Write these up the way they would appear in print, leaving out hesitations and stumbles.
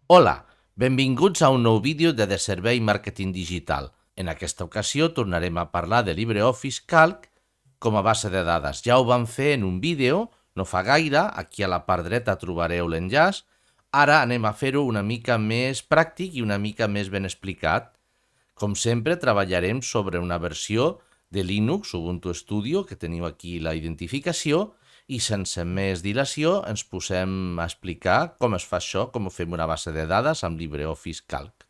Hola, benvinguts a un nou vídeo de Servei Màrqueting Digital. En aquesta ocasió tornarem a parlar de LibreOffice Calc com a base de dades. Ja ho vam fer en un vídeo, no fa gaire, aquí a la part dreta trobareu l'enllaç. Ara anem a fer-ho una mica més pràctic i una mica més ben explicat. Com sempre, treballarem sobre una versió de Linux, Ubuntu Studio, que teniu aquí la identificació, i sense més dilació ens posem a explicar com es fa això, com ho fem una base de dades amb LibreOffice Calc.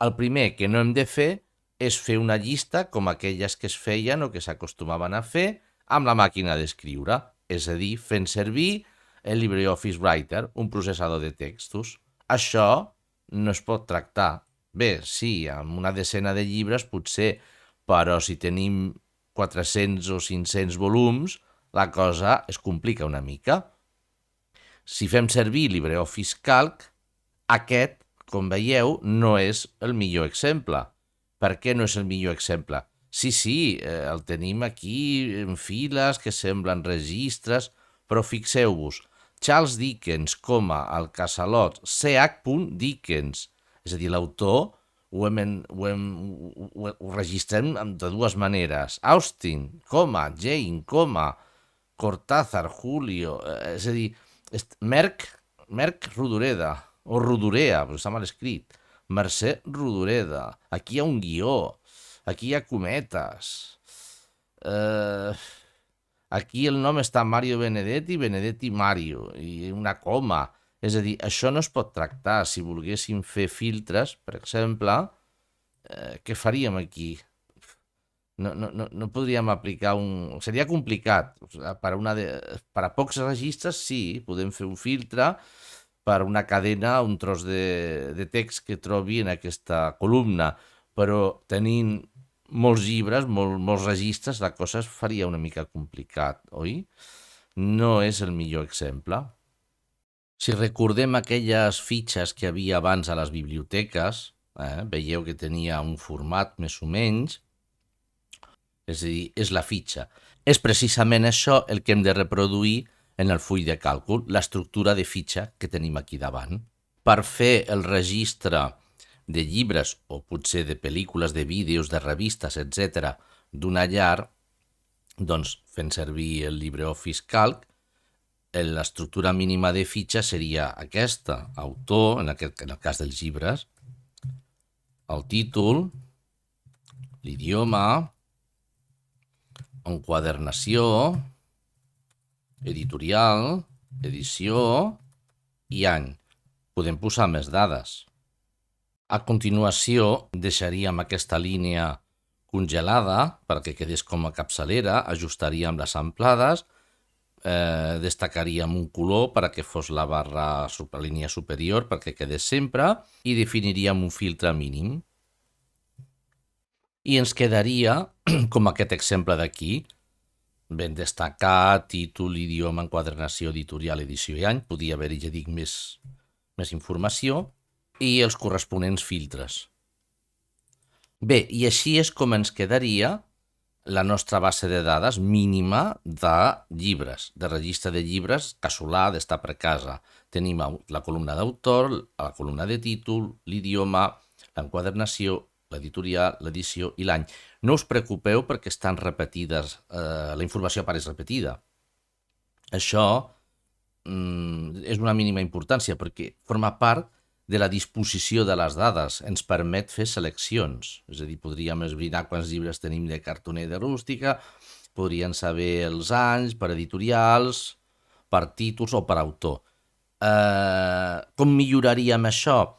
El primer que no hem de fer és fer una llista com aquelles que es feien o que s'acostumaven a fer amb la màquina d'escriure, és a dir, fent servir el LibreOffice Writer, un processador de textos. Això no es pot tractar. Bé, sí, amb una decena de llibres potser, però si tenim 400 o 500 volums, la cosa es complica una mica. Si fem servir LibreOffice Calc, aquest, com veieu, no és el millor exemple. Per què no és el millor exemple? Sí, el tenim aquí en files que semblen registres, però fixeu-vos, Charles Dickens, el casalot CH. Dickens, és a dir, l'autor ho registrem de dues maneres. Austin, Jane, Cortázar, Julio, és a dir, Merck Rodoreda, o Rodorea, però està mal escrit, Mercè Rodoreda, aquí hi ha un guió, aquí hi ha cometes, aquí el nom està Mario Benedetti Mario, i una coma, és a dir, això no es pot tractar. Si volguéssim fer filtres, per exemple, què faríem aquí? No podríem aplicar un... Seria complicat. Per a pocs registres sí, podem fer un filtre per una cadena, un tros de text que trobi en aquesta columna, però tenint molts llibres, molts registres, la cosa es faria una mica complicat, oi? No és el millor exemple. Si recordem aquelles fitxes que havia abans a les biblioteques, veieu que tenia un format més o menys, és a dir, és la fitxa. És precisament això el que hem de reproduir en el full de càlcul, l'estructura de fitxa que tenim aquí davant. Per fer el registre de llibres o potser de pel·lícules, de vídeos, de revistes, etc., d'una llar, doncs fent servir el LibreOffice Calc, l'estructura mínima de fitxa seria aquesta: autor, en el cas dels llibres, el títol, l'idioma, enquadernació, editorial, edició i any. Podem posar més dades. A continuació, deixaríem aquesta línia congelada perquè quedés com a capçalera, ajustaríem les amplades, destacaríem un color perquè fos la línia superior perquè quedés sempre i definiríem un filtre mínim. I ens quedaria, com aquest exemple d'aquí, ben destacat, títol, idioma, enquadernació, editorial, edició i any, podia haver-hi, ja dic, més informació, i els corresponents filtres. Bé, i així és com ens quedaria la nostra base de dades mínima de llibres, de registre de llibres casolà d'estar per casa. Tenim la columna d'autor, la columna de títol, l'idioma, l'enquadernació, l'editorial, l'edició i l'any. No us preocupeu perquè estan repetides, la informació apareix repetida. Això és una mínima importància perquè forma part de la disposició de les dades, ens permet fer seleccions. És a dir, podríem esbrinar quants llibres tenim de cartoner de rústica, podríem saber els anys per editorials, per títols o per autor. Com milloraríem això?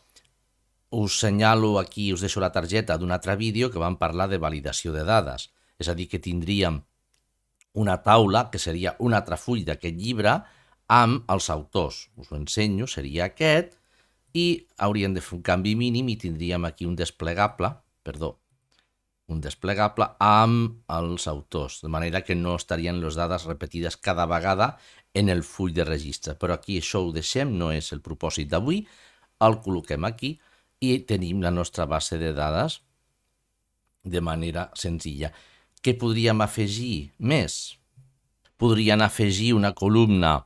Us senyalo aquí, us deixo la targeta d'un altre vídeo que vam parlar de validació de dades. És a dir, que tindríem una taula, que seria un altre full d'aquest llibre, amb els autors. Us ho ensenyo, seria aquest, i hauríem de fer un canvi mínim i tindríem aquí un desplegable amb els autors, de manera que no estarien les dades repetides cada vegada en el full de registre. Però aquí això ho deixem, no és el propòsit d'avui, el col·loquem aquí i tenim la nostra base de dades de manera senzilla. Què podríem afegir més? Podríem afegir una columna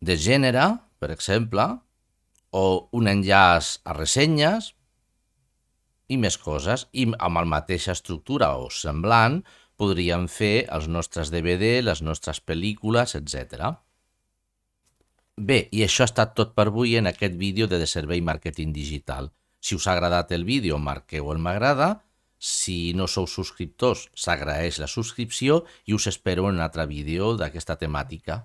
de gènere, per exemple, o un enllaç a ressenyes i més coses. I amb la mateixa estructura o semblant podríem fer els nostres DVD, les nostres pel·lícules, etc. Bé, i això ha estat tot per avui en aquest vídeo de Servei Màrqueting Digital. Si us ha agradat el vídeo, marqueu el m'agrada. Si no sou subscriptors, s'agraeix la subscripció i us espero en un altre vídeo d'aquesta temàtica.